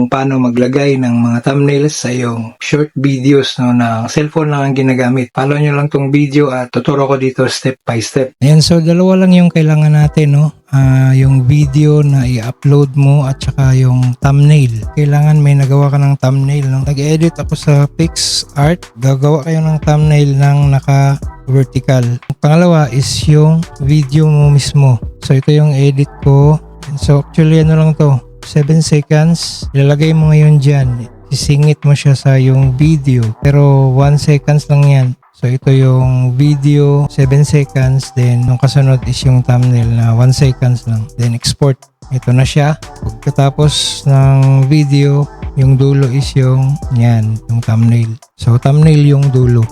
kung paano maglagay ng mga thumbnails sa iyong short videos no, na cellphone lang ang ginagamit. Follow nyo lang tong video at tuturo ko dito step by step. Ayan, so dalawa lang yung kailangan natin, no? Yung video na i-upload mo at saka yung thumbnail. Kailangan may nagawa ka ng thumbnail, no? Nag-edit ako sa PixArt. Gagawa kayo ng thumbnail ng naka-vertical. Ang pangalawa is yung video mo mismo. So ito yung edit ko. So actually ano lang to, 7 seconds. Ilalagay mo ngayon dyan. Sisingit mo siya sa yung video. Pero 1 seconds lang yan. So ito yung video, 7 seconds. Then yung kasunod is yung thumbnail na 1 seconds lang. Then export. Ito na siya. Pagkatapos ng video, yung dulo is yung yan, yung thumbnail. So thumbnail yung dulo.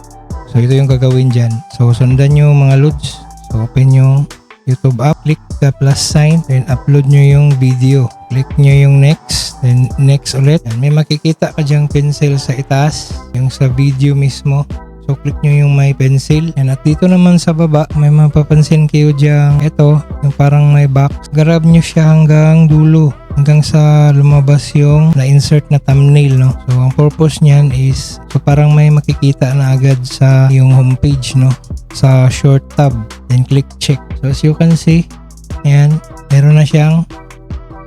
So ito yung gagawin dyan. So sundan nyo mga loads. So open yung YouTube app, click the plus sign, then upload nyo yung video. Click nyo yung next, then next ulit. And may makikita ka dyang pencil sa itaas, yung sa video mismo. So click nyo yung may pencil. And at dito naman sa baba, may mapapansin kayo dyang ito, yung parang may box. Grab nyo siya hanggang dulo, hanggang sa lumabas yung na-insert na thumbnail, no? So ang purpose niyan is, so parang may makikita na agad sa yung homepage, no? Sa short tab, then click check. So as you can see, ayan, meron na siyang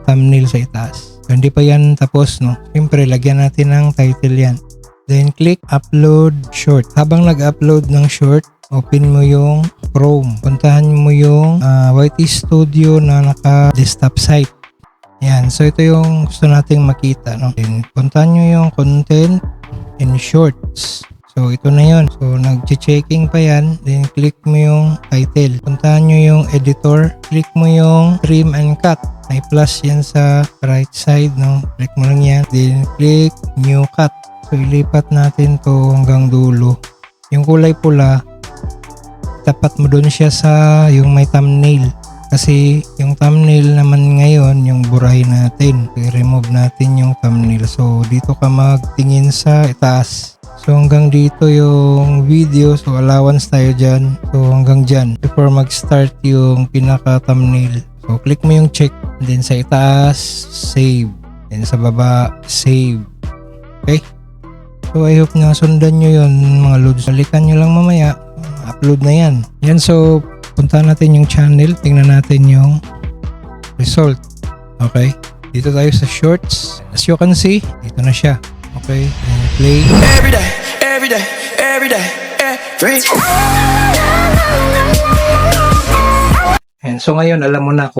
thumbnail sa itaas. So hindi pa yan tapos, no? Siyempre, lagyan natin ng title yan. Then click upload short. Habang nag-upload ng short, open mo yung Chrome. Puntahan mo yung YT Studio na naka-desktop site. Yan. So ito yung gusto nating makita, no? Then puntahan nyo yung content and shorts. So ito na yun. So nag-checking pa yan. Then click mo yung title. Puntahan nyo yung editor. Click mo yung trim and cut. May plus yan sa right side, no? Click mo lang yan. Then click new cut. So ilipat natin to hanggang dulo. Yung kulay pula, tapat mo dun siya sa yung may thumbnail. Kasi yung thumbnail naman ngayon, yung buray natin. I-remove natin yung thumbnail. So dito ka magtingin sa itaas. So hanggang dito yung video. So allowance tayo dyan. So hanggang dyan. Before mag-start yung pinaka-thumbnail. So click mo yung check. And then sa itaas, save. And sa baba, save. Okay? So I hope na sundan nyo yun mga loads. Balikan nyo lang mamaya. Upload na yan. Yan, so punta natin yung channel. Tingnan natin yung result. Okay? Dito tayo sa shorts. As you can see, dito na siya. Okay? And play. Every day, every day, every day, every day. And so ngayon, alam mo na